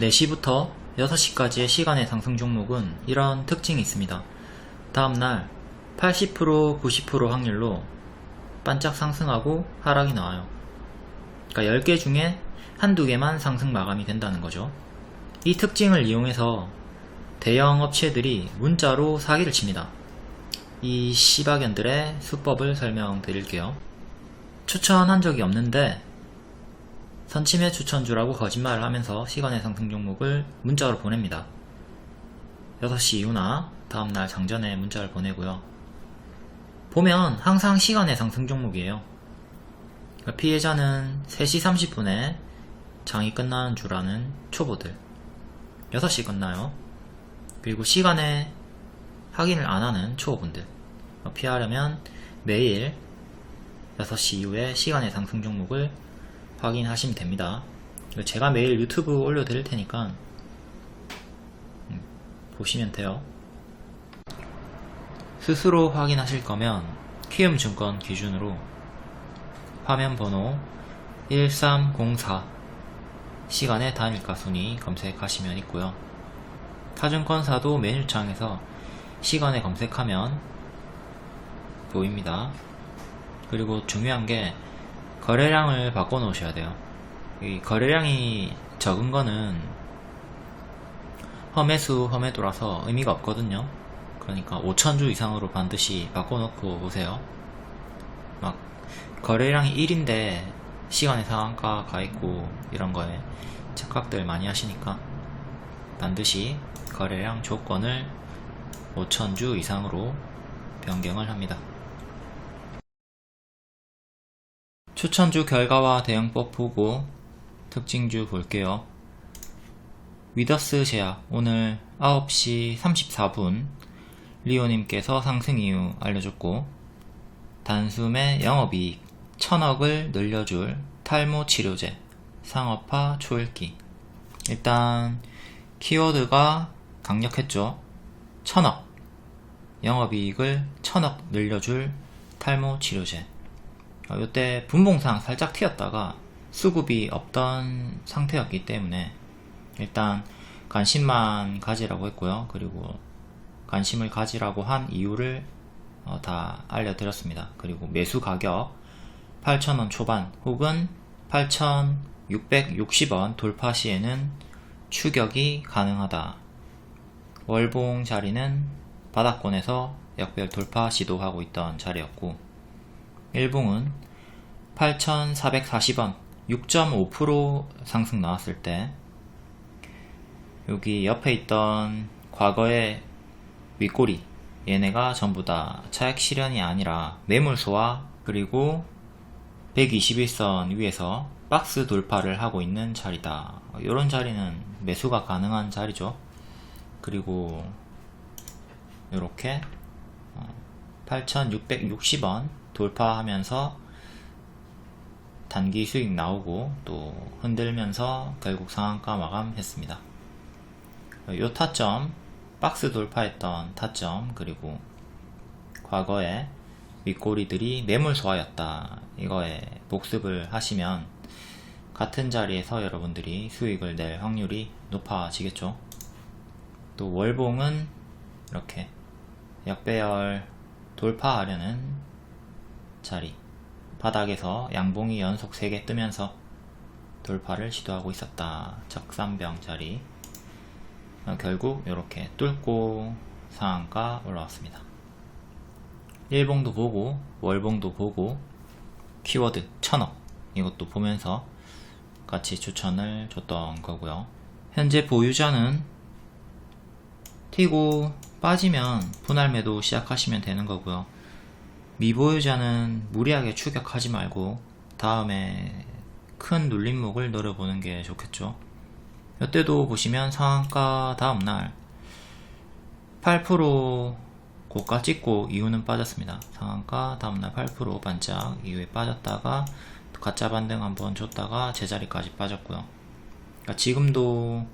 4시부터 6시까지의 시간의 상승 종목은 이런 특징이 있습니다. 다음날 80%, 90% 확률로 반짝 상승하고 하락이 나와요. 그러니까 10개 중에 한두 개만 상승 마감이 된다는 거죠. 이 특징을 이용해서 대형 업체들이 문자로 사기를 칩니다. 이 씨박연들의 수법을 설명드릴게요. 추천한 적이 없는데 선침해 추천주라고 거짓말을 하면서 시간의 상승 종목을 문자로 보냅니다. 6시 이후나 다음날 장전에 문자를 보내고요. 보면 항상 시간의 상승 종목이에요. 그러니까 피해자는 3시 30분에 장이 끝나는 줄 아는 초보들, 6시 끝나요. 그리고 시간에 확인을 안하는 초보분들, 피하려면 매일 6시 이후에 시간의 상승 종목을 확인하시면 됩니다. 제가 매일 유튜브 올려드릴 테니까 보시면 돼요. 스스로 확인하실 거면 키움증권 기준으로 화면 번호 1304 시간의 단일가 순위 검색하시면 있고요. 타증권사도 메뉴창에서 시간에 검색하면 보입니다. 그리고 중요한 게 거래량을 바꿔 놓으셔야 돼요. 이 거래량이 적은 거는 험해수 험해도라서 의미가 없거든요. 그러니까 5,000주 이상으로 반드시 바꿔 놓고 오세요. 막 거래량이 1인데 시간의 상한가 가있고 이런 거에 착각들 많이 하시니까 반드시 거래량 조건을 5,000주 이상으로 변경을 합니다. 추천주 결과와 대응법 보고 특징주 볼게요. 위더스 제약 오늘 9시 34분 리오님께서 상승 이유 알려줬고, 단숨에 영업이익 1000억을 늘려줄 탈모 치료제 상업화 초읽기. 일단 키워드가 강력했죠. 1000억, 영업이익을 1000억 늘려줄 탈모 치료제. 이때 분봉상 살짝 튀었다가 수급이 없던 상태였기 때문에 일단 관심만 가지라고 했고요. 그리고 관심을 가지라고 한 이유를 다 알려드렸습니다. 그리고 매수 가격 8,000원 초반 혹은 8,660원 돌파 시에는 추격이 가능하다. 월봉 자리는 바닥권에서 역별 돌파 시도하고 있던 자리였고, 일봉은 8,440원 6.5% 상승 나왔을 때 여기 옆에 있던 과거의 윗꼬리, 얘네가 전부 다 차익 실현이 아니라 매물소화, 그리고 121선 위에서 박스 돌파를 하고 있는 자리다. 이런 자리는 매수가 가능한 자리죠. 그리고 이렇게 8,660원 돌파하면서 단기 수익 나오고 또 흔들면서 결국 상한가 마감했습니다. 요 타점, 박스 돌파했던 타점, 그리고 과거에 윗꼬리들이 매물 소화였다, 이거에 복습을 하시면 같은 자리에서 여러분들이 수익을 낼 확률이 높아지겠죠. 또 월봉은 이렇게 역배열 돌파하려는 자리, 바닥에서 양봉이 연속 3개 뜨면서 돌파를 시도하고 있었다. 적산병 자리. 결국 이렇게 뚫고 상한가 올라왔습니다. 일봉도 보고 월봉도 보고 키워드 1000억 이것도 보면서 같이 추천을 줬던 거고요. 현재 보유자는 튀고 빠지면 분할 매도 시작하시면 되는 거고요. 미보유자는 무리하게 추격하지 말고 다음에 큰 눌림목을 노려보는 게 좋겠죠. 이때도 보시면 상한가 다음날 8% 고가 찍고 이후는 빠졌습니다. 상한가 다음날 8% 반짝 이후에 빠졌다가 또 가짜 반등 한번 줬다가 제자리까지 빠졌고요. 그러니까 지금도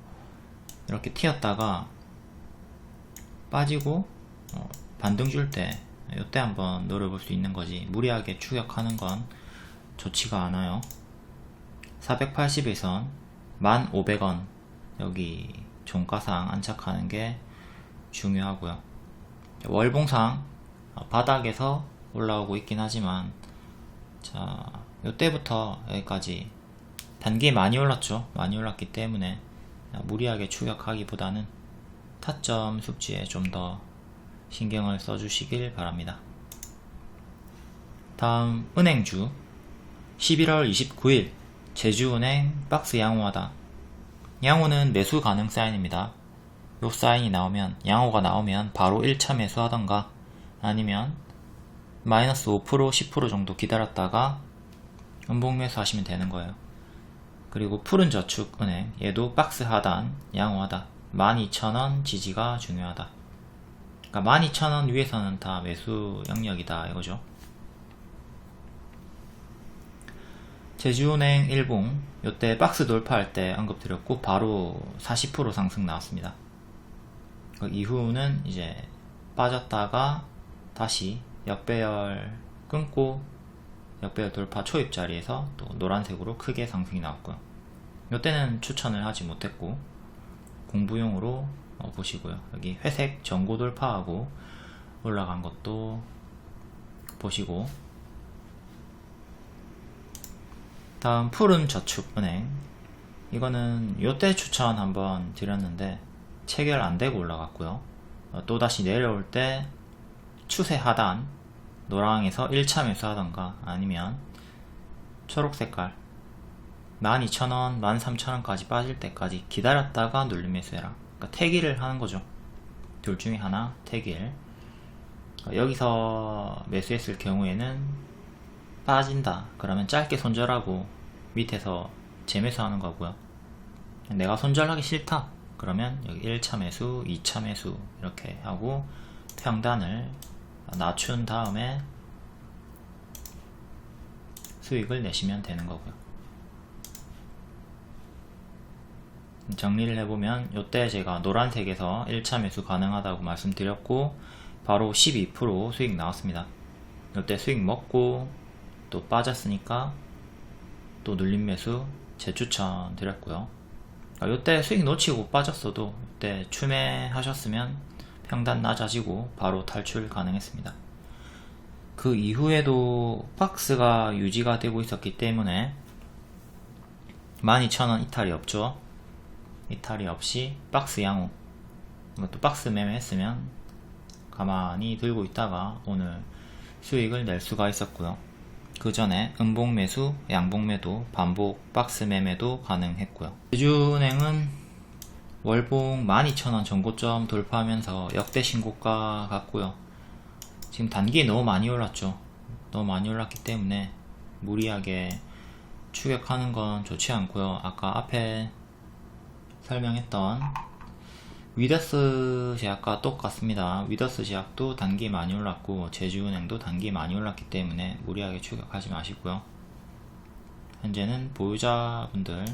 이렇게 튀었다가 빠지고 반등 줄 때 이때 한번 노려볼 수 있는 거지, 무리하게 추격하는 건 좋지가 않아요. 480일선 1,500원 여기 종가상 안착하는 게 중요하고요. 월봉상 바닥에서 올라오고 있긴 하지만, 자, 요때부터 여기까지 단기 많이 올랐죠. 많이 올랐기 때문에 무리하게 추격하기보다는 타점 숙지에 좀 더 신경을 써주시길 바랍니다. 다음 은행주 11월 29일 제주은행 박스 양호하다. 양호는 매수 가능 사인입니다. 요 사인이 나오면, 양호가 나오면 바로 1차 매수하던가 아니면 마이너스 5% 10% 정도 기다렸다가 음봉 매수 하시면 되는 거예요. 그리고 푸른저축은행, 얘도 박스 하단 양호하다. 12,000원 지지가 중요하다. 그러니까 12,000원 위에서는 다 매수 영역이다 이거죠. 제주은행 일봉, 요때 박스 돌파할 때 언급드렸고 바로 40% 상승 나왔습니다. 그 이후는 이제 빠졌다가 다시 역배열 끊고 역배열 돌파 초입 자리에서 또 노란색으로 크게 상승이 나왔고요. 요때는 추천을 하지 못했고 공부용으로 보시고요. 여기 회색 전고 돌파하고 올라간 것도 보시고, 다음 푸른저축은행, 이거는 요때 추천 한번 드렸는데 체결 안되고 올라갔고요. 또다시 내려올 때 추세 하단 노랑에서 1차 매수하던가 아니면 초록색깔 12,000원 13,000원까지 빠질 때까지 기다렸다가 눌림 매수해라. 그러니까 태기를 하는 거죠. 둘 중에 하나 태길. 여기서 매수했을 경우에는 빠진다 그러면 짧게 손절하고 밑에서 재매수하는 거고요. 내가 손절하기 싫다 그러면 여기 1차 매수 2차 매수 이렇게 하고 평단을 낮춘 다음에 수익을 내시면 되는 거고요. 정리를 해보면 요때 제가 노란색에서 1차 매수 가능하다고 말씀드렸고 바로 12% 수익 나왔습니다. 요때 수익 먹고 또 빠졌으니까 또 눌림 매수 재추천 드렸고요. 요때 수익 놓치고 빠졌어도 요때 추매하셨으면 평단 낮아지고 바로 탈출 가능했습니다. 그 이후에도 박스가 유지가 되고 있었기 때문에 12,000원 이탈이 없죠. 이탈이 없이 박스 양호, 또 박스 매매 했으면 가만히 들고 있다가 오늘 수익을 낼 수가 있었고요. 그 전에 음봉 매수, 양봉 매도, 반복 박스 매매도 가능했고요. 제주은행은 월봉 12,000원 전고점 돌파하면서 역대 신고가 같고요. 지금 단기에 너무 많이 올랐죠. 너무 많이 올랐기 때문에 무리하게 추격하는 건 좋지 않고요. 아까 앞에 설명했던 위더스 제약과 똑같습니다. 위더스 제약도 단기 많이 올랐고 제주은행도 단기 많이 올랐기 때문에 무리하게 추격하지 마시고요. 현재는 보유자분들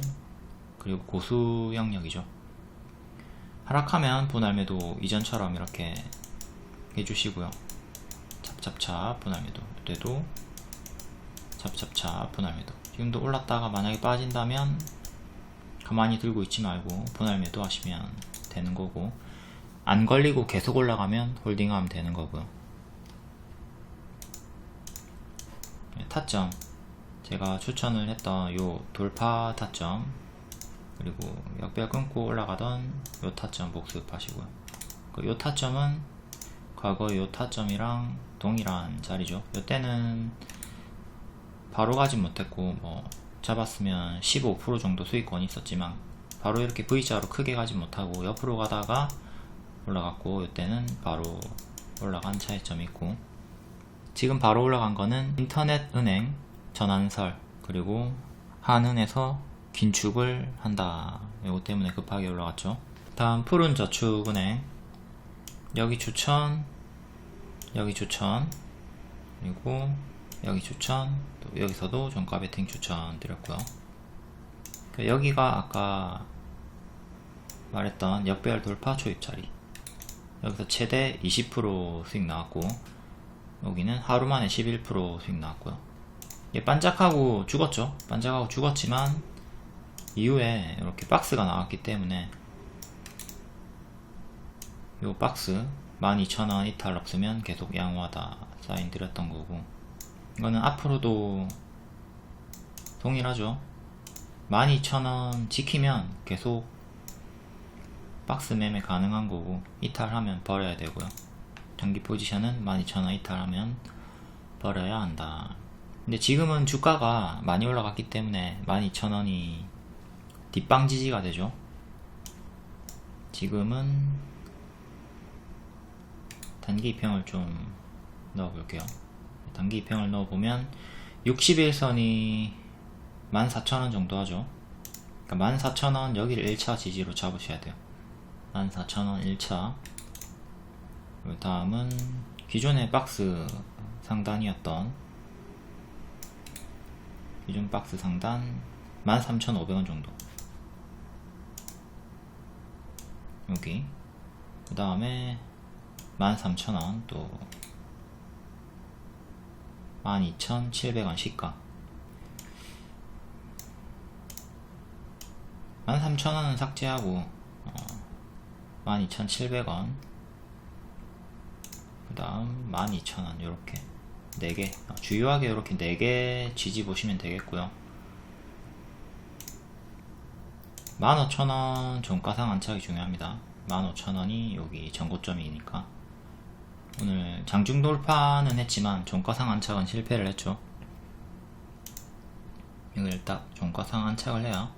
그리고 고수 영역이죠. 하락하면 분할매도 이전처럼 이렇게 해주시고요. 찹찹찹 분할매도, 이때도 찹찹찹 분할매도. 지금도 올랐다가 만약에 빠진다면 가만히 들고 있지 말고 분할매도 하시면 되는 거고, 안 걸리고 계속 올라가면 홀딩하면 되는 거고요. 타점, 제가 추천을 했던 요 돌파 타점 그리고 역배 끊고 올라가던 요 타점 복습하시고요. 요 타점은 과거 요 타점이랑 동일한 자리죠. 요때는 바로 가진 못했고 뭐 잡았으면 15% 정도 수익권이 있었지만 바로 이렇게 V자로 크게 가지 못하고 옆으로 가다가 올라갔고, 이때는 바로 올라간 차이점이 있고, 지금 바로 올라간 거는 인터넷은행 전환설 그리고 한은에서 긴축을 한다, 이거 때문에 급하게 올라갔죠. 다음 푸른저축은행, 여기 추천, 여기 추천, 그리고 여기 추천, 또 여기서도 종가 베팅 추천 드렸고요. 여기가 아까 말했던 역배열 돌파 초입 자리, 여기서 최대 20% 수익 나왔고, 여기는 하루 만에 11% 수익 나왔고요. 얘 반짝하고 죽었죠. 반짝하고 죽었지만 이후에 이렇게 박스가 나왔기 때문에 요 박스 12,000원 이탈 없으면 계속 양호하다 사인 드렸던 거고, 이거는 앞으로도 동일하죠. 12,000원 지키면 계속 박스 매매 가능한 거고, 이탈하면 버려야 되고요. 장기 포지션은 12,000원 이탈하면 버려야 한다. 근데 지금은 주가가 많이 올라갔기 때문에 12,000원이 뒷방 지지가 되죠. 지금은 단기 이평을 좀 넣어 볼게요. 단기 이평을 넣어 보면 60일선이 14,000원 정도 하죠. 그러니까 14,000원 여기를 1차 지지로 잡으셔야 돼요. 14,000원 1차. 그 다음은 기존의 박스 상단이었던 기존 박스 상단 13,500원 정도. 여기. 그 다음에 13,000원, 또 12,700원 시가. 13,000원은 삭제하고 12,700원, 그 다음 12,000원 요렇게 4개, 주요하게 이렇게 4개 지지 보시면 되겠고요. 15,000원 종가상 안착이 중요합니다. 15,000원이 여기 전고점이니까. 오늘 장중 돌파는 했지만 종가상 안착은 실패를 했죠. 여기를 딱 종가상 안착을 해야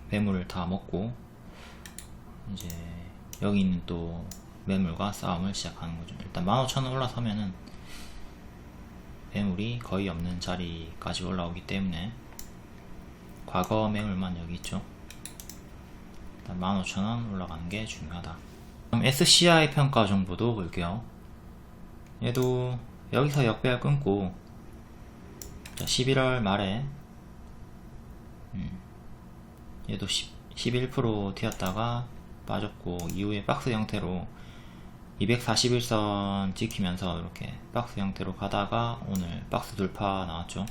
매물을 다 먹고 이제 여기 있는 또 매물과 싸움을 시작하는 거죠. 일단 15,000원 올라서면은 매물이 거의 없는 자리까지 올라오기 때문에 과거 매물만 여기 있죠. 일단 15,000원 올라가는 게 중요하다. 그럼 SCI 평가 정보도 볼게요. 얘도 여기서 역배열 끊고 11월 말에 얘도 11% 튀었다가 빠졌고, 이후에 박스 형태로 241선 지키면서 이렇게 박스 형태로 가다가 오늘 박스 돌파 나왔죠.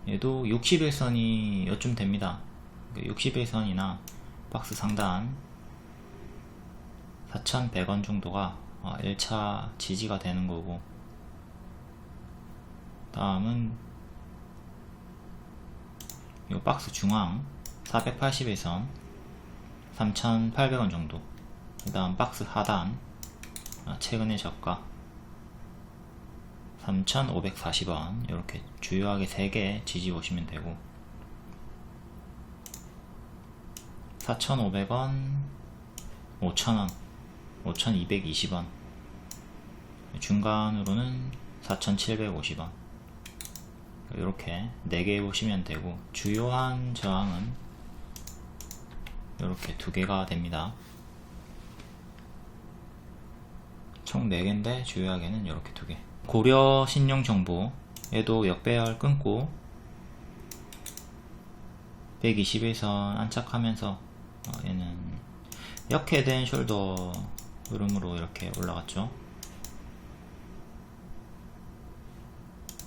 얘도 61선이 요쯤 됩니다. 61선이나 박스 상단 4,100원 정도가 1차 지지가 되는 거고, 다음은 이 박스 중앙 481선 3,800원 정도. 그 다음 박스 하단 최근의 저가 3,540원. 이렇게 주요하게 3개 지지 보시면 되고, 4,500원, 5,000원, 5,220원, 중간으로는 4,750원. 이렇게 4개 보시면 되고, 주요한 저항은 이렇게 2개가 됩니다. 총 4개인데 주요하게는 이렇게 2개. 고려 신용정보, 얘도 역배열 끊고 121선 안착하면서 얘는 역회된 숄더 흐름으로 이렇게 올라갔죠.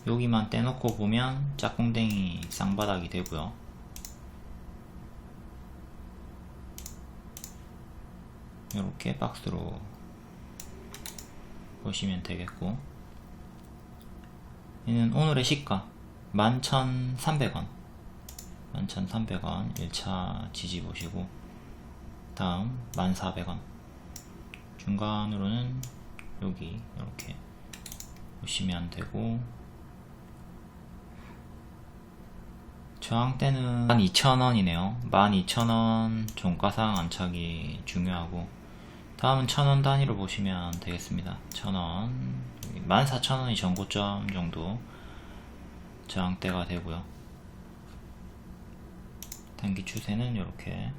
여기만 떼놓고 보면 짝꿍댕이 쌍바닥이 되고요. 이렇게 박스로 보시면 되겠고, 얘는 오늘의 시가 11,300원 11,300원 1차 지지 보시고, 다음 1,400원 중간으로는 여기 이렇게 보시면 되고, 저항대는 12,000원이네요 12,000원 종가상 안착이 중요하고, 다음은 1,000원 단위로 보시면 되겠습니다. 1,000원 14,000원이 전고점 정도 저항대가 되고요. 단기 추세는 이렇게.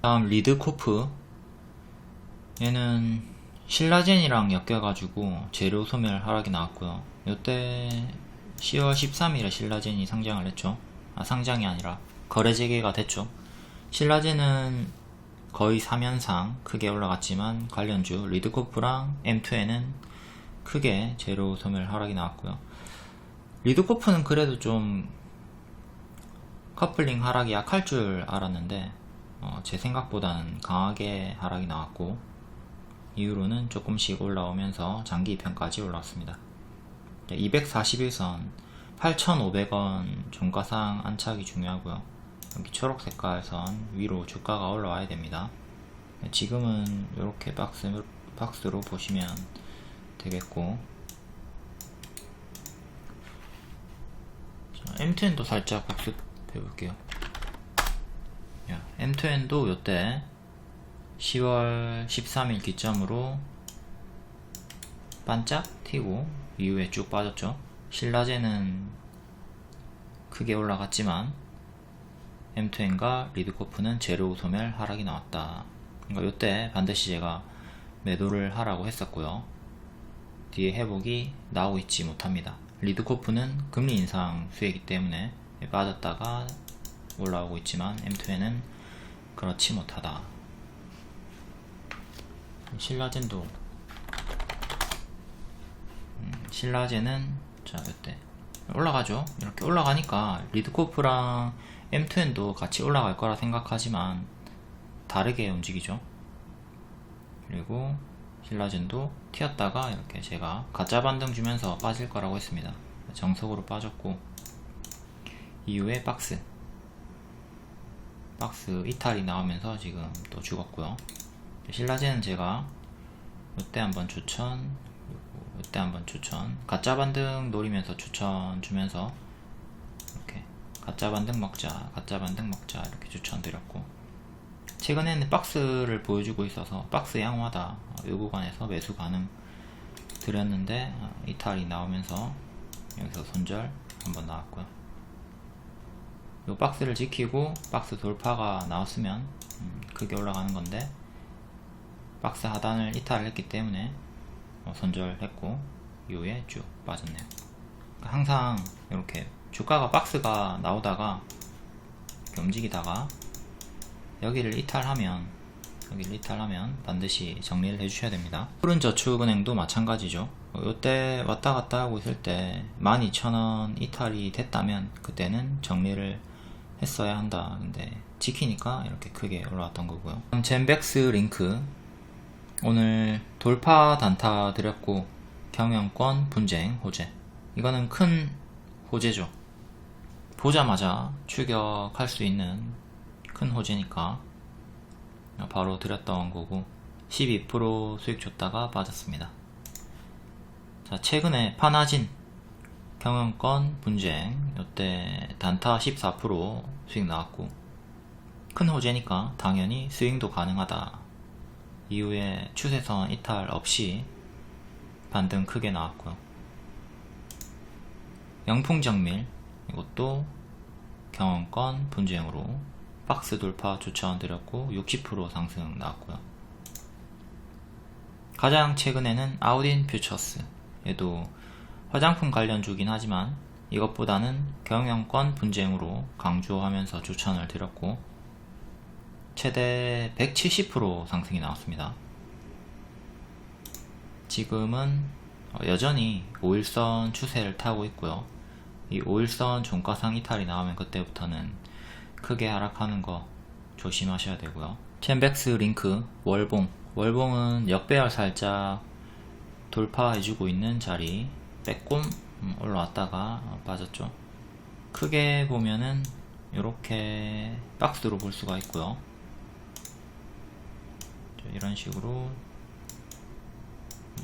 다음 리드코프, 얘는 신라젠이랑 엮여가지고 재료 소멸 하락이 나왔고요. 이때 10월 13일에 신라젠이 상장을 했죠. 상장이 아니라 거래 재개가 됐죠. 신라젠은 거의 3연상 크게 올라갔지만 관련주 리드코프랑 M2에는 크게 재료 소멸 하락이 나왔고요. 리드코프는 그래도 좀 커플링 하락이 약할 줄 알았는데 제 생각보다는 강하게 하락이 나왔고, 이후로는 조금씩 올라오면서 장기 2편까지 올라왔습니다. 241선 8,500원 종가상 안착이 중요하고요. 여기 초록 색깔 선 위로 주가가 올라와야 됩니다. 지금은 이렇게 박스로 보시면 되겠고, M2N도 살짝 복습해 볼게요. M2N도 요때 10월 13일 기점으로 반짝 튀고 이후에 쭉 빠졌죠. 신라제는 크게 올라갔지만 M2N과 리드코프는 재료 소멸 하락이 나왔다. 그러니까 요때 반드시 제가 매도를 하라고 했었고요. 뒤에 회복이 나오고 있지 못합니다. 리드코프는 금리 인상 수혜이기 때문에 빠졌다가 올라오고 있지만 M2N은 그렇지 못하다. 신라제는 자, 이때 올라가죠. 이렇게 올라가니까 리드코프랑 M2N도 같이 올라갈 거라 생각하지만 다르게 움직이죠. 그리고 신라젠도 튀었다가 이렇게 제가 가짜 반등 주면서 빠질 거라고 했습니다. 정석으로 빠졌고, 이후에 박스 이탈이 나오면서 지금 또 죽었고요. 신라제는 제가 이때 한번 추천, 이때 한번 추천, 가짜 반등 노리면서 추천 주면서 이렇게 가짜 반등 먹자 이렇게 추천 드렸고, 최근에는 박스를 보여주고 있어서 박스 양호하다 이 구간에서 매수 가능 드렸는데 이탈이 나오면서 여기서 손절 한번 나왔고요. 이 박스를 지키고 박스 돌파가 나왔으면 크게 올라가는 건데, 박스 하단을 이탈했기 때문에 손절했고 이후에 쭉 빠졌네요. 그러니까 항상 이렇게 주가가 박스가 나오다가 이렇게 움직이다가 여기를 이탈하면 반드시 정리를 해주셔야 됩니다. 푸른저축은행도 마찬가지죠. 이때 왔다 갔다 하고 있을 때 12,000원 이탈이 됐다면 그때는 정리를 했어야 한다. 근데 지키니까 이렇게 크게 올라왔던 거고요. 젠백스 링크 오늘 돌파 단타 드렸고, 경영권 분쟁 호재, 이거는 큰 호재죠. 보자마자 추격할 수 있는 큰 호재니까 바로 드렸던 거고, 12% 수익 줬다가 빠졌습니다. 자, 최근에 파나진 경영권 분쟁 이때 단타 14% 수익 나왔고, 큰 호재니까 당연히 스윙도 가능하다. 이후에 추세선 이탈 없이 반등 크게 나왔고요. 영풍정밀 이것도 경영권 분쟁으로 박스 돌파 추천드렸고 60% 상승 나왔고요. 가장 최근에는 아우딘 퓨처스, 얘도 화장품 관련주긴 하지만 이것보다는 경영권 분쟁으로 강조하면서 추천을 드렸고 최대 170% 상승이 나왔습니다. 지금은 여전히 5일선 추세를 타고 있고요. 이 5일선 종가상 이탈이 나오면 그때부터는 크게 하락하는 거 조심하셔야 되고요. 젠백스 링크 월봉은 역배열 살짝 돌파해주고 있는 자리 빼꼼 올라왔다가 빠졌죠. 크게 보면은 이렇게 박스로 볼 수가 있고요. 이런 식으로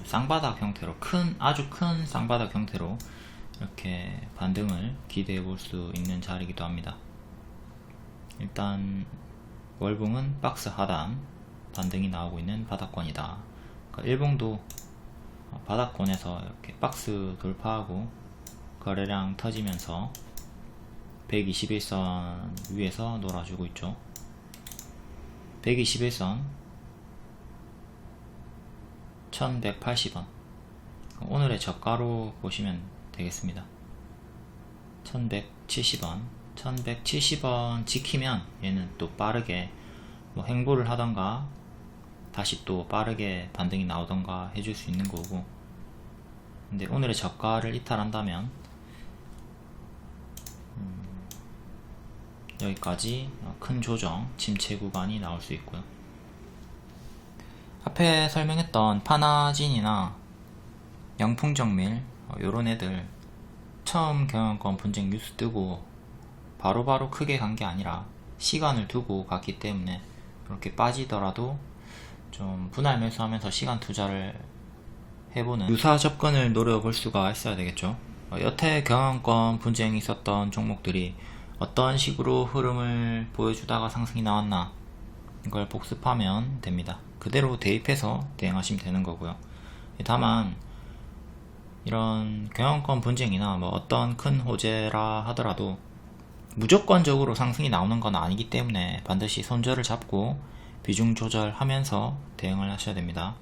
쌍바닥 형태로 아주 큰 쌍바닥 형태로 이렇게 반등을 기대해 볼 수 있는 자리이기도 합니다. 일단 월봉은 박스 하단 반등이 나오고 있는 바닥권이다. 그러니까 일봉도 바닥권에서 이렇게 박스 돌파하고 거래량 터지면서 121선 위에서 놀아주고 있죠. 121선 1180원 오늘의 저가로 보시면 되겠습니다. 1170원 1170원 지키면 얘는 또 빠르게 뭐 행보를 하던가 다시 또 빠르게 반등이 나오던가 해줄 수 있는 거고, 근데 오늘의 저가를 이탈한다면 여기까지 큰 조정, 침체 구간이 나올 수 있고요. 앞에 설명했던 파나진이나 영풍정밀 요런 애들 처음 경영권 분쟁 뉴스 뜨고 바로바로 크게 간 게 아니라 시간을 두고 갔기 때문에 이렇게 빠지더라도 좀 분할 매수하면서 시간 투자를 해보는 유사 접근을 노려볼 수가 있어야 되겠죠. 여태 경영권 분쟁이 있었던 종목들이 어떤 식으로 흐름을 보여주다가 상승이 나왔나 이걸 복습하면 됩니다. 그대로 대입해서 대응하시면 되는 거고요. 다만 이런 경영권 분쟁이나 뭐 어떤 큰 호재라 하더라도 무조건적으로 상승이 나오는 건 아니기 때문에 반드시 손절을 잡고 비중 조절하면서 대응을 하셔야 됩니다.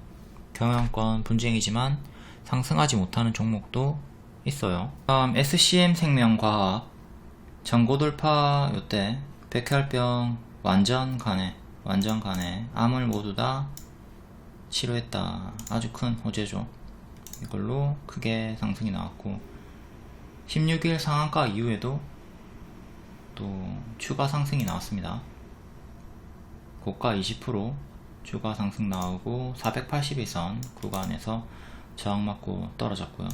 경영권 분쟁이지만 상승하지 못하는 종목도 있어요. 다음 SCM생명과학 전고 돌파 요때 백혈병 완전 간에 암을 모두 다 치료했다. 아주 큰 호재죠. 이걸로 크게 상승이 나왔고 16일 상한가 이후에도 또 추가 상승이 나왔습니다. 고가 20% 추가 상승 나오고 481선 구간에서 저항 맞고 떨어졌고요.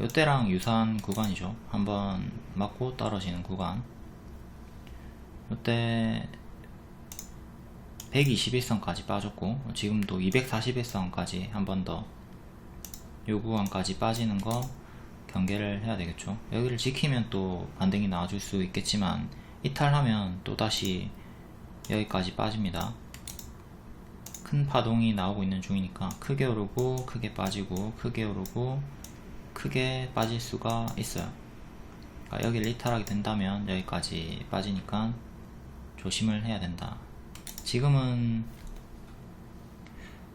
이때랑 유사한 구간이죠. 한번 맞고 떨어지는 구간. 이때 121선까지 빠졌고 지금도 241선까지 한 번 더 요 구간까지 빠지는 거 경계를 해야 되겠죠. 여기를 지키면 또 반등이 나와줄 수 있겠지만 이탈하면 또 다시 여기까지 빠집니다. 큰 파동이 나오고 있는 중이니까 크게 오르고 크게 빠지고 크게 오르고 크게 빠질 수가 있어요. 그러니까 여기를 이탈하게 된다면 여기까지 빠지니까 조심을 해야 된다. 지금은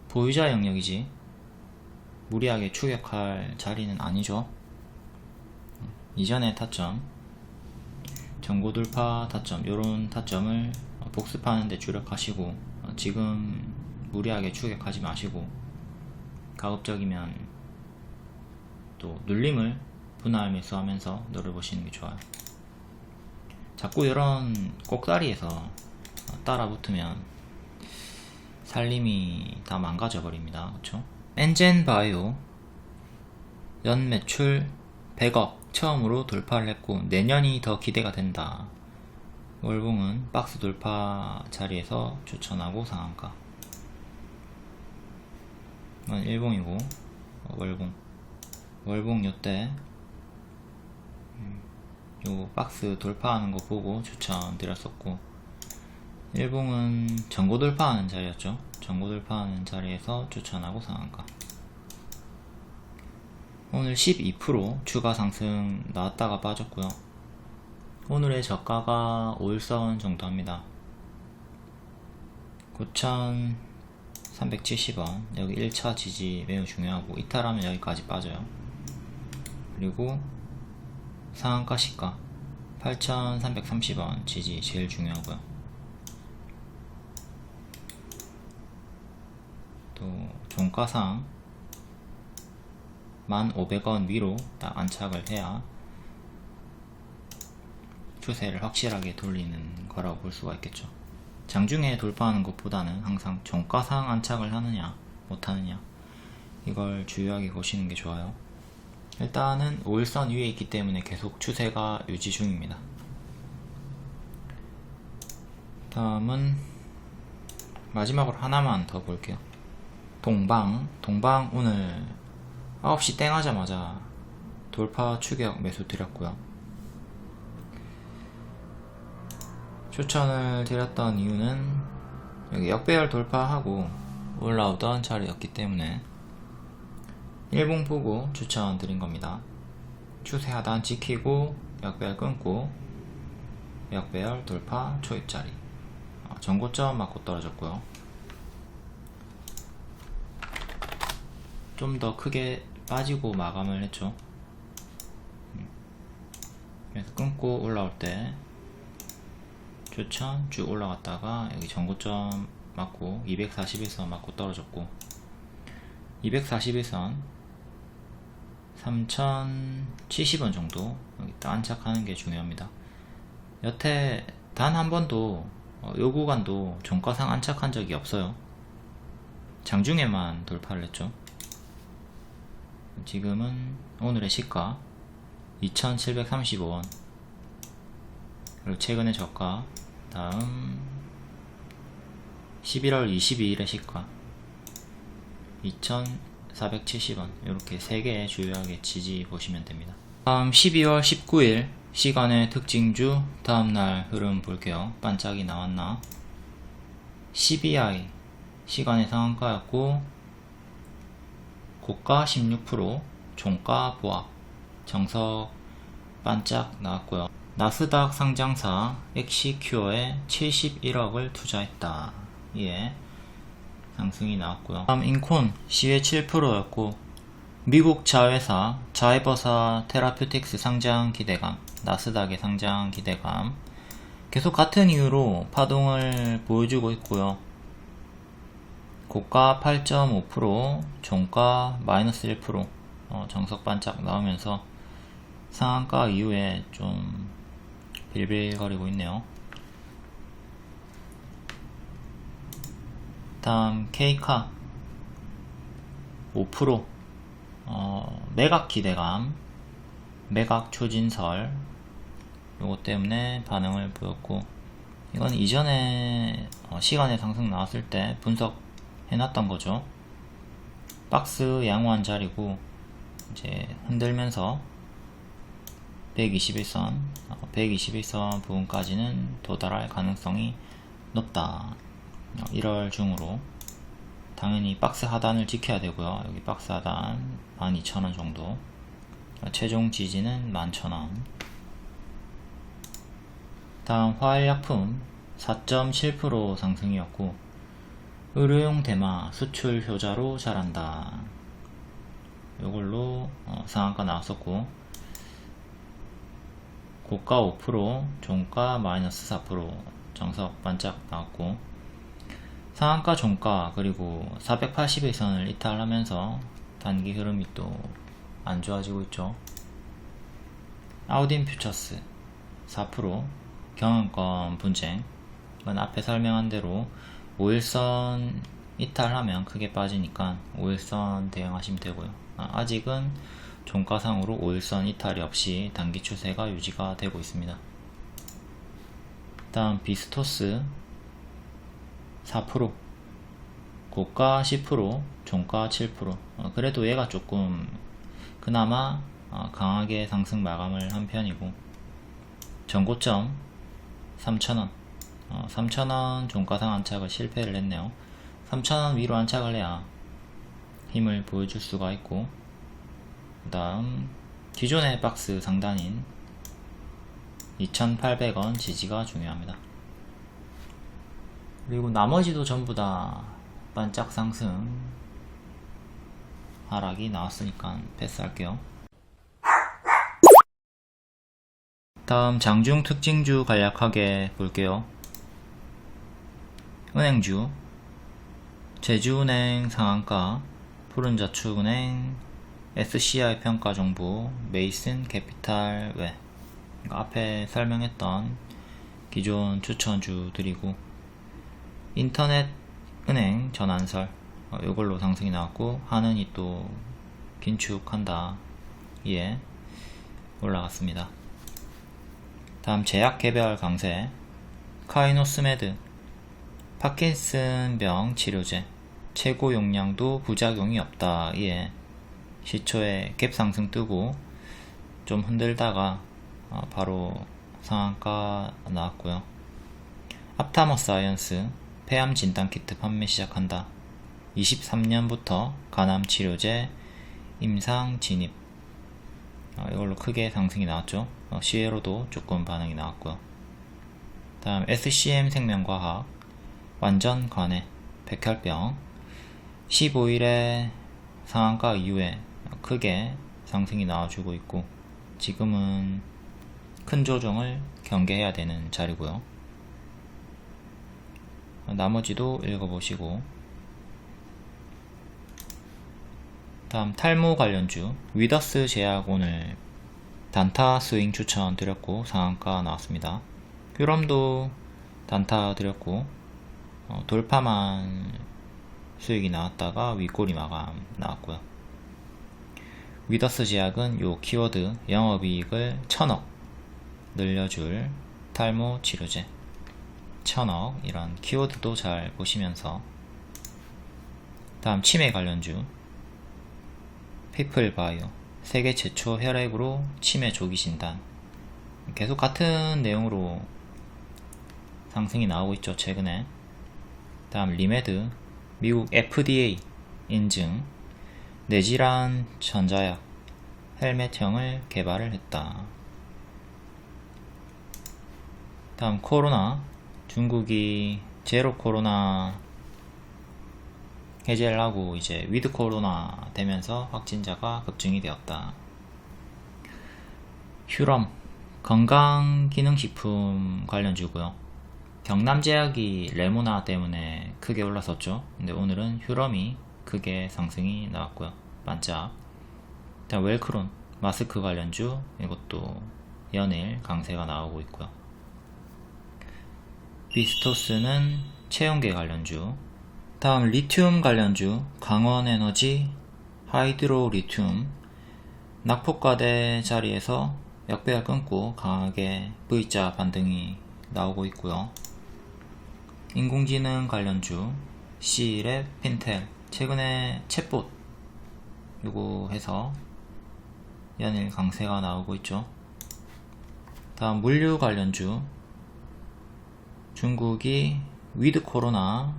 보유자 영역이지 무리하게 추격할 자리는 아니죠. 이전의 타점, 전고 돌파 타점, 요런 타점을 복습하는 데 주력하시고 지금 무리하게 추격하지 마시고 가급적이면 또 눌림을 분할 매수하면서 노려보시는 게 좋아요. 자꾸 이런 꼭다리에서 따라 붙으면 살림이 다 망가져 버립니다. 그쵸? 엔젠바이오 연 매출 100억 처음으로 돌파를 했고 내년이 더 기대가 된다. 월봉은 박스 돌파 자리에서 추천하고 상한가. 이건 일봉이고 월봉 요때 요 박스 돌파하는 거 보고 추천 드렸었고 일봉은 전고 돌파하는 자리였죠. 전고 돌파하는 자리에서 추천하고 상한가. 오늘 12% 추가 상승 나왔다가 빠졌고요. 오늘의 저가가 5일선 정도 합니다. 9,370원 여기 1차 지지 매우 중요하고 이탈하면 여기까지 빠져요. 그리고 상한가 시가 8,330원 지지 제일 중요하고요. 또 종가상 1,500원 위로 딱 안착을 해야 추세를 확실하게 돌리는 거라고 볼 수가 있겠죠. 장중에 돌파하는 것보다는 항상 종가상 안착을 하느냐 못하느냐 이걸 주요하게 보시는 게 좋아요. 일단은 5일선 위에 있기 때문에 계속 추세가 유지 중입니다. 다음은 마지막으로 하나만 더 볼게요. 동방 오늘 9시 땡 하자마자 돌파 추격 매수 드렸고요. 추천을 드렸던 이유는 여기 역배열 돌파하고 올라오던 자리였기 때문에 일봉 보고 추천 드린 겁니다. 추세 하단 지키고 역배열 끊고 역배열 돌파 초입자리 전고점 맞고 떨어졌고요. 좀 더 크게 빠지고 마감을 했죠. 그래서 끊고 올라올 때 추천 쭉 올라갔다가 여기 전고점 맞고 241선 맞고 떨어졌고 241선 3,070원 정도 여기 딱 안착하는 게 중요합니다. 여태 단 한 번도 요 구간도 종가상 안착한 적이 없어요. 장중에만 돌파를 했죠. 지금은 오늘의 시가 2735원, 그리고 최근의 저가, 다음 11월 22일의 시가 2470원, 이렇게 3개의 주요하게 지지 보시면 됩니다. 다음 12월 19일 시간의 특징주 다음날 흐름 볼게요. 반짝이 나왔나? CBI 시간의 상한가였고, 고가 16%, 종가 보합, 정석 반짝 나왔고요. 나스닥 상장사 엑시큐어에 71억을 투자했다. 예, 상승이 나왔고요. 다음 인콘 시외 7%였고, 미국 자회사 자이버사 테라퓨틱스 상장 기대감, 나스닥의 상장 기대감 계속 같은 이유로 파동을 보여주고 있고요. 고가 8.5%, 종가 마이너스 1%, 정석 반짝 나오면서 상한가 이후에 좀 빌빌거리고 있네요. 다음 K카 5%, 매각 기대감, 매각 초진설, 요것 때문에 반응을 보였고, 이건 이전에 시간의 상승 나왔을 때 분석해놨던 거죠. 박스 양호한 자리고, 이제 흔들면서 121선, 121선 부분까지는 도달할 가능성이 높다. 1월 중으로 당연히 박스 하단을 지켜야 되고요. 여기 박스 하단 12,000원 정도, 최종 지지는 11,000원. 다음 화일약품 4.7% 상승이었고, 의료용 대마 수출 효자로 잘한다. 요걸로 상한가 나왔었고, 고가 5%, 종가 마이너스 4%, 정석 반짝 나왔고, 상한가 종가 그리고 481선을 이탈하면서 단기 흐름이 또 안 좋아지고 있죠. 아우딘 퓨처스 4%, 경영권 분쟁, 이건 앞에 설명한 대로 5일선 이탈하면 크게 빠지니까 5일선 대응하시면 되고요. 아직은 종가상으로 5일선 이탈이 없이 단기 추세가 유지가 되고 있습니다. 다음 비스토스 4%, 고가 10%, 종가 7%. 그래도 얘가 조금 그나마 강하게 상승 마감을 한 편이고, 전고점 3,000원, 3,000원 종가상 안착을 실패를 했네요. 3,000원 위로 안착을 해야 힘을 보여줄 수가 있고, 그 다음 기존의 박스 상단인 2,800원 지지가 중요합니다. 그리고 나머지도 전부 다 반짝 상승, 하락이 나왔으니까 패스할게요. 다음 장중 특징주 간략하게 볼게요. 은행주 제주은행 상한가, 푸른저축은행, SCI 평가정보, 메이슨 캐피탈 외, 앞에 설명했던 기존 추천주들이고, 인터넷 은행 전환설, 이걸로 상승이 나왔고, 하는이 또 긴축한다, 예, 올라갔습니다. 다음 제약 개별 강세, 카이노스메드 파킨슨병 치료제, 최고 용량도 부작용이 없다, 예, 시초에 갭 상승 뜨고 좀 흔들다가 바로 상한가 나왔고요. 앞타머 사이언스 폐암 진단키트 판매 시작한다. 23년부터 간암 치료제 임상 진입, 이걸로 크게 상승이 나왔죠. 시외로도 조금 반응이 나왔고요. 다음 SCM 생명과학 완전 관해 백혈병 15일에 상한가 이후에 크게 상승이 나와주고 있고, 지금은 큰 조정을 경계해야 되는 자리고요. 나머지도 읽어보시고, 다음 탈모 관련주 위더스 제약 오늘 단타 스윙 추천 드렸고 상한가 나왔습니다. 휴럼도 단타 드렸고 돌파만 수익이 나왔다가 윗꼬리 마감 나왔고요. 위더스 제약은 요 키워드 영업이익을 1000억 늘려줄 탈모 치료제 1000억 이런 키워드도 잘 보시면서, 다음 치매 관련주 피플바이오 세계 최초 혈액으로 치매 조기 진단, 계속 같은 내용으로 상승이 나오고 있죠 최근에. 다음 리메드 미국 FDA 인증 뇌질환 전자약 헬멧형을 개발을 했다. 다음 코로나 중국이 제로 코로나 해제를 하고 이제 위드 코로나 되면서 확진자가 급증이 되었다. 휴럼 건강기능식품 관련주고요. 경남제약이 레모나 때문에 크게 올랐었죠. 근데 오늘은 휴럼이 크게 상승이 나왔고요. 반짝. 다음 웰크론 마스크 관련주, 이것도 연일 강세가 나오고 있고요. 비스토스는 체온계 관련주. 다음 리튬 관련주 강원에너지 하이드로 리튬 낙폭과대 자리에서 역배열 끊고 강하게 V자 반등이 나오고 있고요. 인공지능 관련주 C랩 핀텔 최근에 챗봇 요거 해서 연일 강세가 나오고 있죠. 다음 물류 관련주 중국이 위드 코로나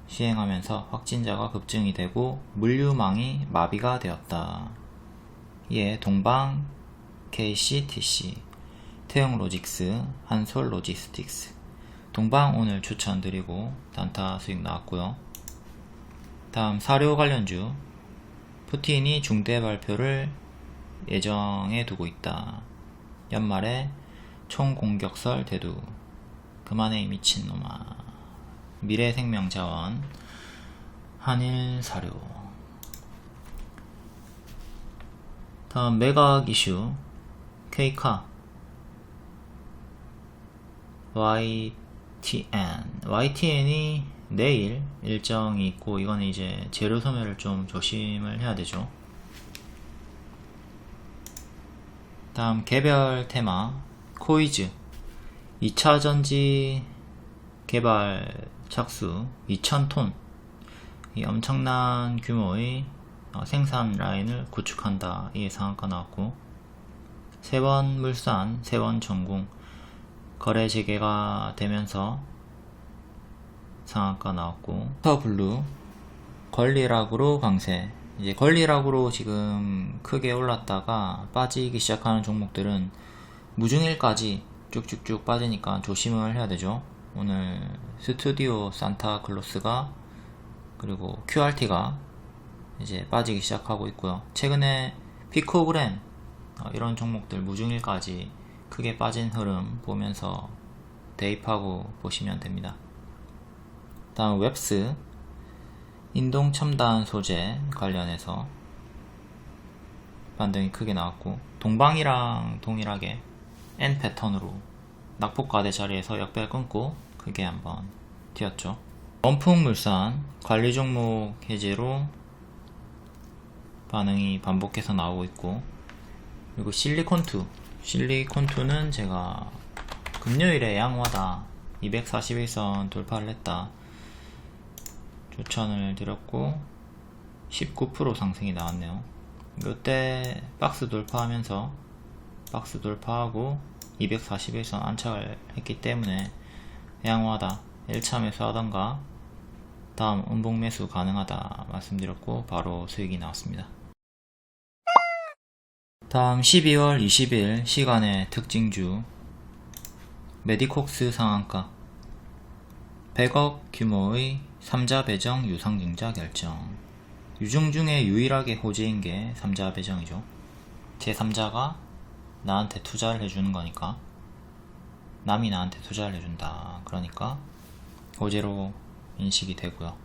시행하면서 확진자가 급증이 되고 물류망이 마비가 되었다. 이에 동방 KCTC, 태영로직스, 한솔로지스틱스, 동방 오늘 추천드리고 단타 수익 나왔고요. 다음 사료 관련주 푸틴이 중대 발표를 예정해 두고 있다. 연말에 총공격설 대두. 그만해 이 미친놈아. 미래생명자원 한일사료. 다음 매각 이슈 K카 YTN이 내일 일정이 있고, 이거는 이제 재료 소멸을 좀 조심을 해야 되죠. 다음 개별 테마 코이즈 2차전지 개발 착수 2000톤, 이 엄청난 규모의 생산 라인을 구축한다. 이게 상한가 나왔고, 세원물산, 세원전공 거래 재개가 되면서 상한가 나왔고, 스타블루 권리락으로 강세. 이제 권리락으로 지금 크게 올랐다가 빠지기 시작하는 종목들은 무중일까지 쭉쭉쭉 빠지니까 조심을 해야 되죠. 오늘 스튜디오 산타클로스가 그리고 QRT가 이제 빠지기 시작하고 있고요. 최근에 피코그램 이런 종목들 무중일까지 크게 빠진 흐름 보면서 대입하고 보시면 됩니다. 다음 웹스 인동첨단 소재 관련해서 반등이 크게 나왔고, 동방이랑 동일하게 N 패턴으로 낙폭과대 자리에서 역배열 끊고 크게 한번 튀었죠. 원풍물산 관리 종목 해제로 반응이 반복해서 나오고 있고, 그리고 실리콘2는 제가 금요일에 양호하다 241선 돌파를 했다 추천을 드렸고 19% 상승이 나왔네요. 이때 박스 돌파하고 241선 안착을 했기 때문에 양호하다 1차 매수하던가 다음 음봉 매수 가능하다 말씀드렸고 바로 수익이 나왔습니다. 다음 12월 20일 시간의 특징주 메디콕스 상한가 100억 규모의 3자 배정 유상증자 결정. 유중 중에 유일하게 호재인 게 3자 배정이죠. 제3자가 나한테 투자를 해주는 거니까, 남이 나한테 투자를 해준다 그러니까 호재로 인식이 되고요.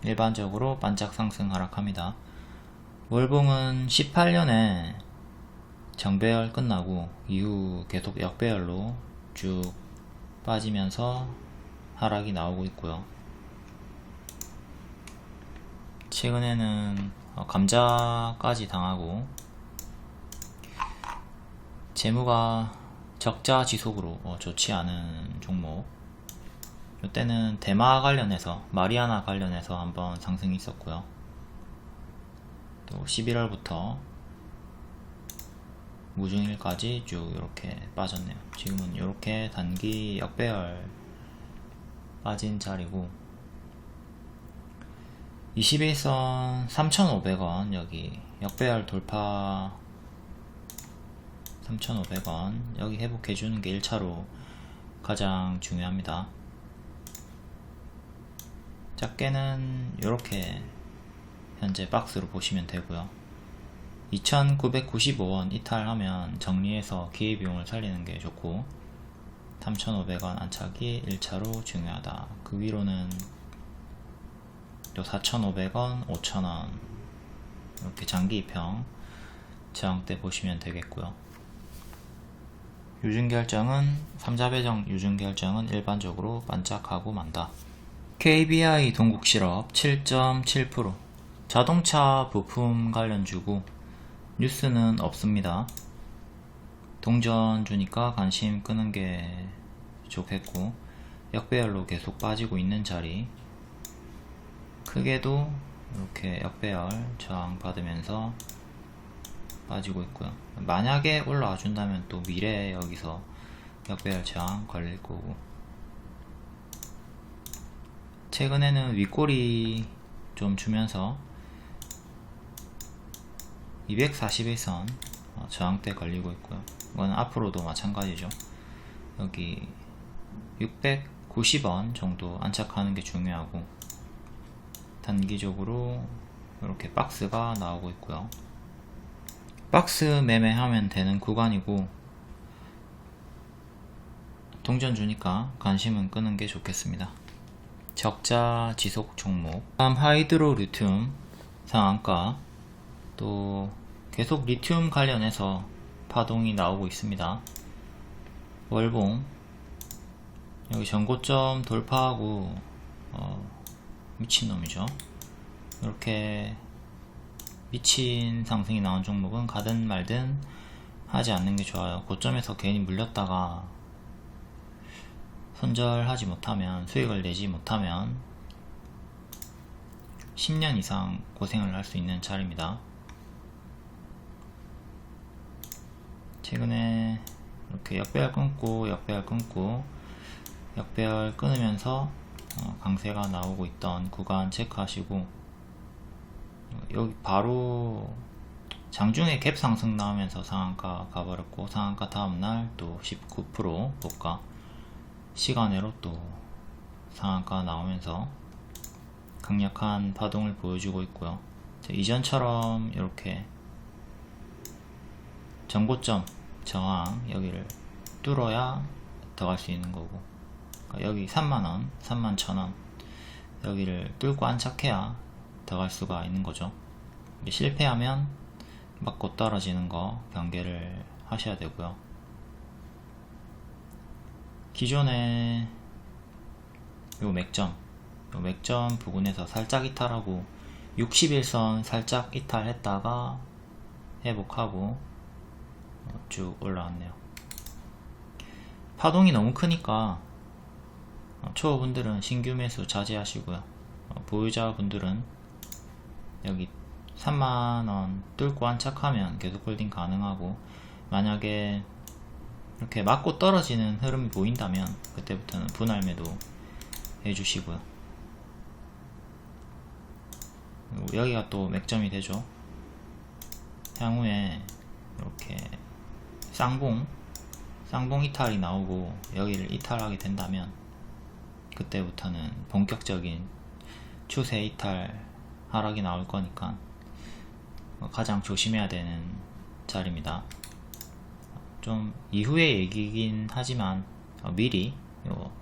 일반적으로 반짝 상승 하락합니다. 월봉은 18년에 정배열 끝나고 이후 계속 역배열로 쭉 빠지면서 하락이 나오고 있고요. 최근에는 감자까지 당하고 재무가 적자 지속으로 좋지 않은 종목. 이때는 대마 관련해서 마리아나 관련해서 한번 상승이 있었고요. 또 11월부터 무중일까지 쭉 이렇게 빠졌네요. 지금은 이렇게 단기 역배열 빠진 자리고 21선 3,500원 여기 역배열 돌파 3,500원 여기 회복해주는 게 1차로 가장 중요합니다. 작게는 이렇게 현재 박스로 보시면 되고요. 2,995원 이탈하면 정리해서 기회비용을 살리는 게 좋고 3,500원 안착이 1차로 중요하다. 그 위로는 또 4,500원, 5,000원 이렇게 장기 입형 저항대 보시면 되겠고요. 유증결정은 3자 배정 유증결정은 일반적으로 반짝하고 만다. KBI 동국실업 7.7% 자동차 부품 관련주고 뉴스는 없습니다. 동전 주니까 관심 끄는 게 좋겠고 역배열로 계속 빠지고 있는 자리 크게도 이렇게 역배열 저항 받으면서 빠지고 있고요. 만약에 올라와 준다면 또 미래에 여기서 역배열 저항 걸릴 거고 최근에는 윗꼬리 좀 주면서 241선 저항대 걸리고 있고요. 이건 앞으로도 마찬가지죠. 여기 690원 정도 안착하는 게 중요하고 단기적으로 이렇게 박스가 나오고 있고요. 박스 매매하면 되는 구간이고 동전 주니까 관심은 끄는 게 좋겠습니다. 적자 지속 종목 다음 하이드로 리튬 상한가 또 계속 리튬 관련해서 파동이 나오고 있습니다. 월봉 여기 전고점 돌파하고 미친놈이죠. 이렇게 미친 상승이 나온 종목은 가든 말든 하지 않는 게 좋아요. 고점에서 괜히 물렸다가 손절하지 못하면 수익을 내지 못하면 10년 이상 고생을 할 수 있는 자리입니다. 최근에 이렇게 역배열 끊고 역배열 끊고 역배열 끊으면서 강세가 나오고 있던 구간 체크하시고 여기 바로 장중에 갭 상승 나오면서 상한가 가버렸고 상한가 다음날 또 19% 고가 시간외로 또 상한가 나오면서 강력한 파동을 보여주고 있고요. 이전처럼 이렇게 전고점 저항 여기를 뚫어야 더 갈 수 있는 거고 그러니까 여기 3만원 31,000원 여기를 뚫고 안착해야 더 갈 수가 있는 거죠. 실패하면 맞고 떨어지는 거 경계를 하셔야 되고요. 기존에 요 맥점 부근에서 살짝 이탈하고 61선 살짝 이탈했다가 회복하고 쭉 올라왔네요. 파동이 너무 크니까 초보분들은 신규 매수 자제하시고요. 보유자분들은 여기 3만원 뚫고 안착하면 계속 홀딩 가능하고 만약에 이렇게 맞고 떨어지는 흐름이 보인다면 그때부터는 분할 매도 해주시고요. 여기가 또 맥점이 되죠. 향후에 이렇게 쌍봉 이탈이 나오고 여기를 이탈하게 된다면 그때부터는 본격적인 추세 이탈 하락이 나올 거니까 가장 조심해야 되는 자리입니다. 좀 이후의 얘기긴 하지만 미리 요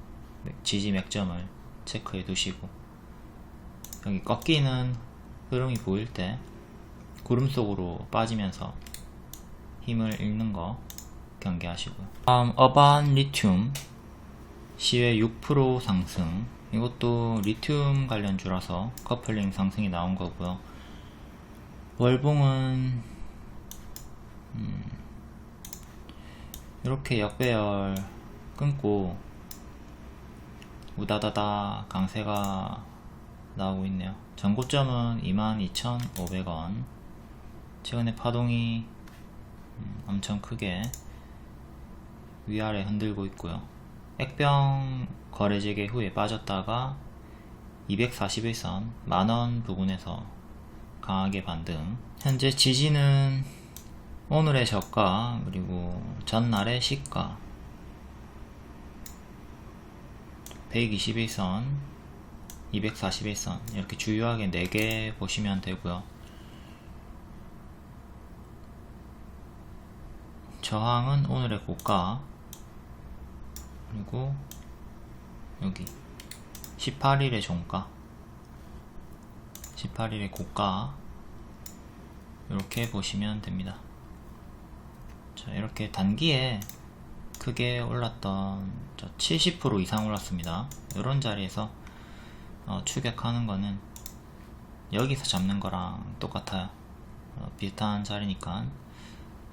지지 맥점을 체크해 두시고 여기 꺾이는 흐름이 보일 때 구름 속으로 빠지면서 힘을 잃는 거 경계하시고요. 다음 어반 리튬 시외 6% 상승. 이것도 리튬 관련주라서 커플링 상승이 나온 거고요. 월봉은 이렇게 역배열 끊고 우다다다 강세가 나오고 있네요. 전고점은 22,500원. 최근에 파동이 엄청 크게 위아래 흔들고 있고요. 액병 거래 재개 후에 빠졌다가 241선 만원 부근에서 강하게 반등. 현재 지지는 오늘의 저가 그리고 전날의 시가 121선 241선 이렇게 주요하게 4개 보시면 되고요. 저항은 오늘의 고가 그리고 여기 18일의 종가 18일의 고가 이렇게 보시면 됩니다. 자, 이렇게 단기에 크게 올랐던 70% 이상 올랐습니다. 이런 자리에서 추격하는 거는 여기서 잡는 거랑 똑같아요. 비슷한 자리니까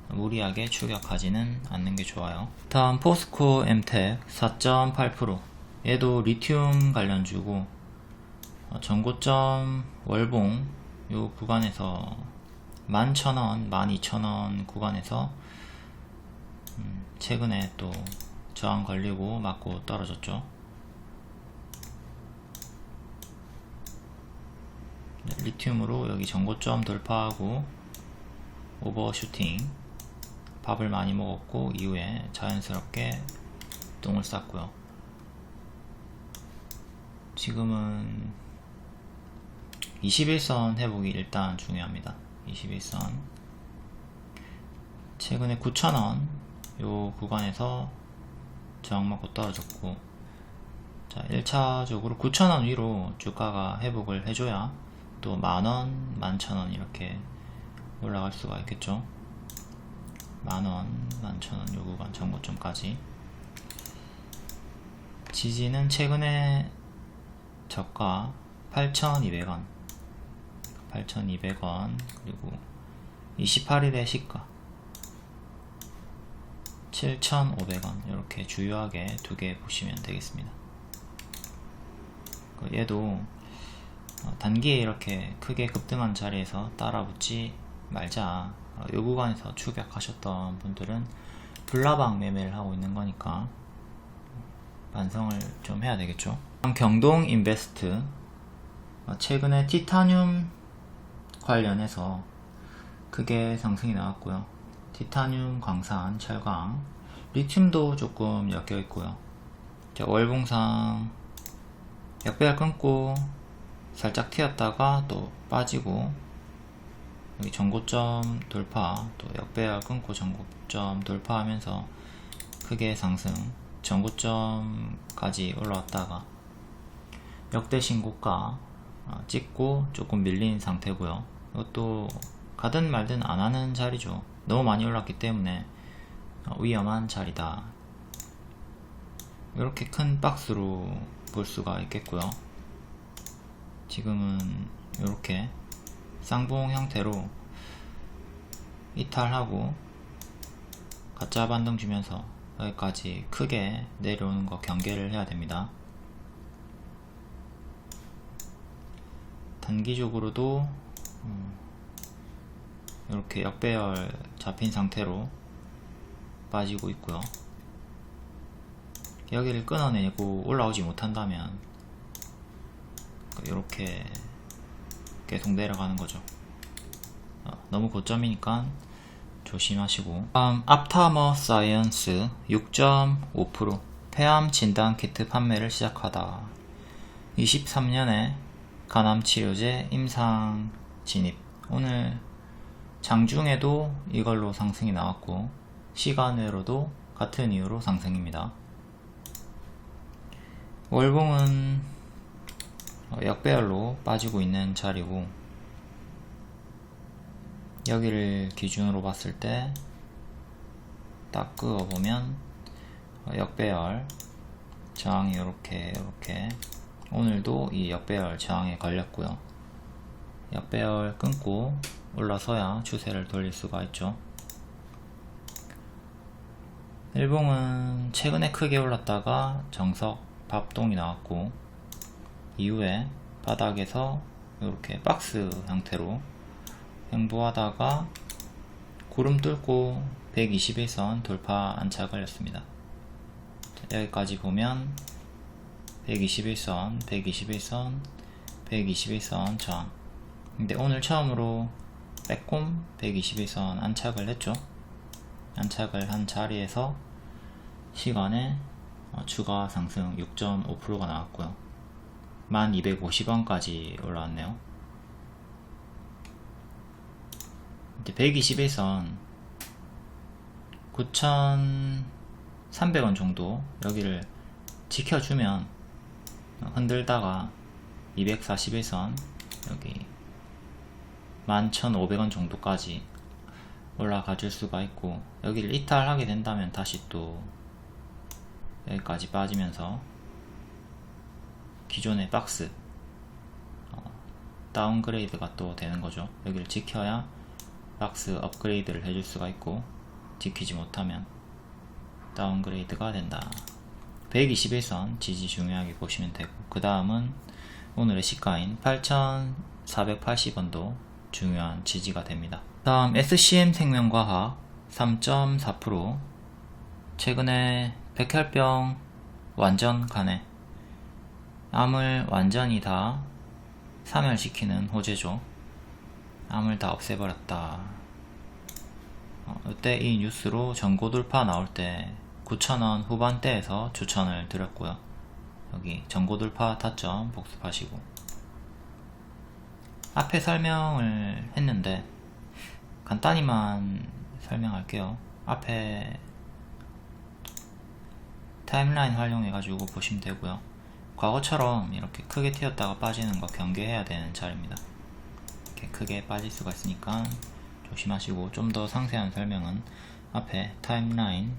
무리하게 추격하지는 않는 게 좋아요. 다음 포스코 엠텍 4.8%. 얘도 리튬 관련주고 전고점 월봉 요 구간에서 11,000원, 12,000원 구간에서 최근에 또 저항 걸리고 맞고 떨어졌죠. 네, 리튬으로 여기 전고점 돌파하고 오버슈팅 밥을 많이 먹었고 이후에 자연스럽게 똥을 쌌고요. 지금은 21선 회복이 일단 중요합니다. 21선 최근에 9,000원 요 구간에서 저항 맞고 떨어졌고, 자 1차적으로 9,000원 위로 주가가 회복을 해줘야 또 만원, 11,000원 이렇게 올라갈 수가 있겠죠. 만원, 11,000원 요 구간 전고점까지. 지지는 최근에 저가 8,200원 8,200원 그리고 28일의 시가 7,500원 이렇게 주요하게 두 개 보시면 되겠습니다. 얘도 단기에 이렇게 크게 급등한 자리에서 따라붙지 말자. 이 구간에서 추격하셨던 분들은 불나방 매매를 하고 있는 거니까 반성을 좀 해야 되겠죠. 경동 인베스트 최근에 티타늄 관련해서 크게 상승이 나왔고요. 티타늄, 광산, 철강, 리튬도 조금 엮여 있고요. 자, 월봉상 역배열 끊고 살짝 튀었다가 또 빠지고 여기 전고점 돌파, 또 역배열 끊고 전고점 돌파하면서 크게 상승, 전고점까지 올라왔다가 역대 신고가 찍고 조금 밀린 상태고요. 이것도 가든 말든 안 하는 자리죠. 너무 많이 올랐기 때문에 위험한 자리다. 이렇게 큰 박스로 볼 수가 있겠고요. 지금은 이렇게 쌍봉 형태로 이탈하고 가짜 반등 주면서 여기까지 크게 내려오는 거 경계를 해야 됩니다. 단기적으로도 이렇게 역배열 잡힌 상태로 빠지고 있고요. 여기를 끊어내고 올라오지 못한다면 이렇게 계속 내려가는 거죠. 너무 고점이니까 조심하시고. 다음 앞타머 사이언스 6.5% 폐암 진단 키트 판매를 시작하다. 23년에 간암 치료제 임상 진입. 오늘 장중에도 이걸로 상승이 나왔고 시간외로도 같은 이유로 상승입니다. 월봉은 역배열로 빠지고 있는 자리고, 여기를 기준으로 봤을 때 딱 그어보면 역배열 저항이 이렇게 오늘도 이 역배열 저항에 걸렸고요. 역배열 끊고 올라서야 추세를 돌릴 수가 있죠. 일봉은 최근에 크게 올랐다가 정석 밥동이 나왔고 이후에 바닥에서 이렇게 박스 형태로 횡보하다가 구름 뚫고 121선 돌파 안착을 했습니다. 여기까지 보면 121선, 121선, 121선 저항. 근데 오늘 처음으로 빼꼼 121선 안착을 했죠. 안착을 한 자리에서 시간에 추가 상승 6.5%가 나왔고요. 1250원까지 올라왔네요. 이제 121선 9,300원 정도 여기를 지켜주면 흔들다가 241선 여기 11,500원 정도까지 올라가 줄 수가 있고, 여기를 이탈하게 된다면 다시 또 여기까지 빠지면서 기존의 박스 다운그레이드가 또 되는 거죠. 여기를 지켜야 박스 업그레이드를 해줄 수가 있고, 지키지 못하면 다운그레이드가 된다. 121선 지지 중요하게 보시면 되고, 그 다음은 오늘의 시가인 8,480원도 중요한 지지가 됩니다. 다음 SCM생명과학 3.4%. 최근에 백혈병 완전 간에 암을 완전히 다 사멸시키는 호재죠. 암을 다 없애버렸다. 이때 이 뉴스로 전고 돌파 나올 때 9,000원 후반대에서 추천을 드렸고요. 여기 전고 돌파 타점 복습하시고, 앞에 설명을 했는데 간단히만 설명할게요. 앞에 타임라인 활용해 가지고 보시면 되고요. 과거처럼 이렇게 크게 튀었다가 빠지는 거 경계해야 되는 자리입니다. 이렇게 크게 빠질 수가 있으니까 조심하시고, 좀 더 상세한 설명은 앞에 타임라인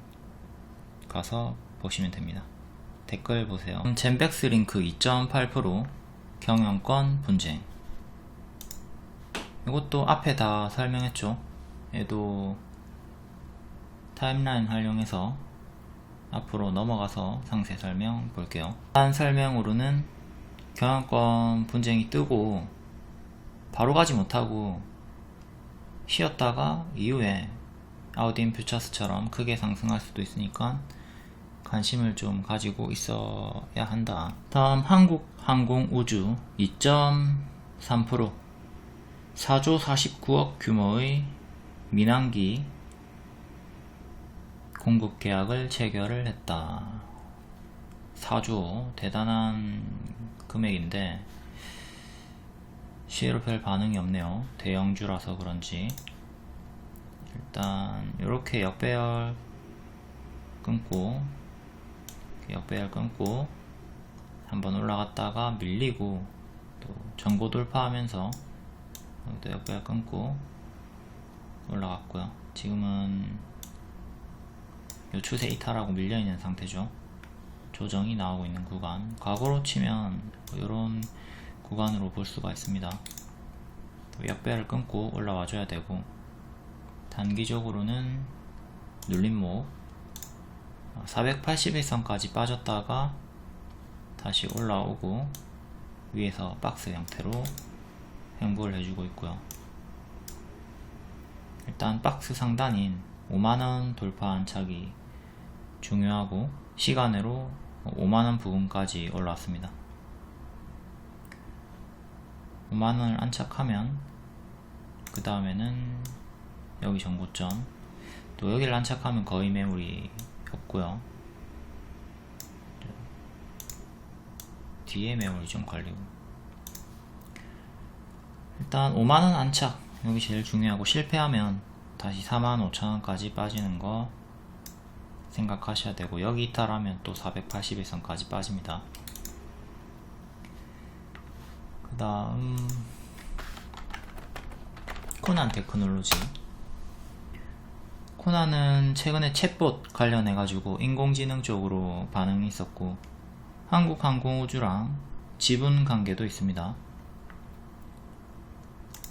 가서 보시면 됩니다. 댓글 보세요. 젠백스 링크 2.8% 경영권 분쟁. 이것도 앞에 다 설명했죠. 얘도 타임라인 활용해서 앞으로 넘어가서 상세 설명 볼게요. 한 설명으로는 경영권 분쟁이 뜨고 바로 가지 못하고 쉬었다가 이후에 아우딘 퓨처스처럼 크게 상승할 수도 있으니까 관심을 좀 가지고 있어야 한다. 다음 한국항공우주 2.3% 4조 49억 규모의 민항기 공급 계약을 체결을 했다. 4조 대단한 금액인데 시에로 별 반응이 없네요. 대형주라서 그런지. 일단 이렇게 역배열 끊고 한번 올라갔다가 밀리고 또 전고 돌파하면서 여기도 역배열 끊고 올라갔고요. 지금은 요 추세 이탈하고 밀려있는 상태죠. 조정이 나오고 있는 구간, 과거로 치면 이런 구간으로 볼 수가 있습니다. 역배열을 끊고 올라와 줘야 되고, 단기적으로는 눌림목 481선까지 빠졌다가 다시 올라오고 위에서 박스 형태로 횡보를 해주고 있고요. 일단 박스 상단인 5만원 돌파 안착이 중요하고, 시간으로 5만원 부분까지 올라왔습니다. 5만원을 안착하면 그 다음에는 여기 전고점, 또 여기를 안착하면 거의 매물이 없고요. 뒤에 매물이 좀 걸리고, 일단 5만원 안착 여기 제일 중요하고, 실패하면 다시 45,000원까지 빠지는 거 생각하셔야 되고, 여기 이탈하면 또 481선까지 빠집니다. 그 다음 코난 테크놀로지 코나는 최근에 챗봇 관련해가지고 인공지능 쪽으로 반응이 있었고, 한국항공우주랑 지분 관계도 있습니다.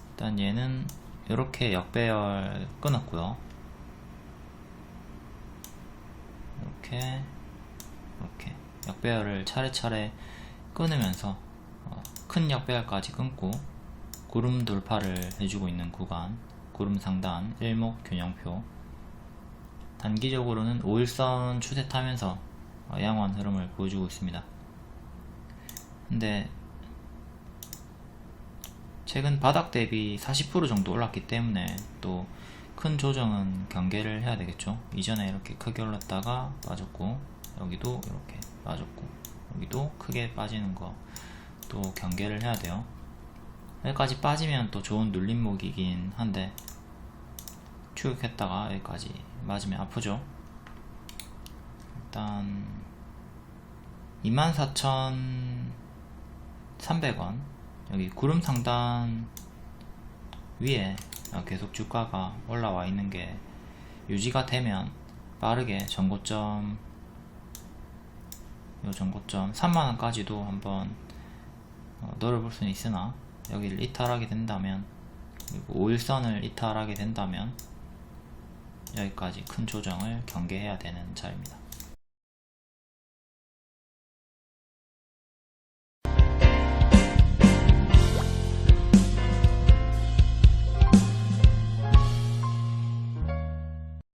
일단 얘는 이렇게 역배열 끊었고요. 이렇게 역배열을 차례차례 끊으면서 큰 역배열까지 끊고 구름 돌파를 해주고 있는 구간, 구름 상단 일목균형표. 단기적으로는 5일선 추세 타면서 양호한 흐름을 보여주고 있습니다. 근데 최근 바닥 대비 40% 정도 올랐기 때문에 또 큰 조정은 경계를 해야 되겠죠. 이전에 이렇게 크게 올랐다가 빠졌고, 여기도 이렇게 빠졌고, 여기도 크게 빠지는 거 또 경계를 해야 돼요. 여기까지 빠지면 또 좋은 눌림목이긴 한데, 추격했다가 여기까지 맞으면 아프죠. 일단 24,300원 여기 구름 상단 위에 계속 주가가 올라와 있는 게 유지가 되면 빠르게 전고점, 요 전고점 3만원까지도 한번 노려볼 수는 있으나, 여기를 이탈하게 된다면, 그리고 5일선을 이탈하게 된다면 여기까지 큰 조정을 경계해야 되는 자리입니다.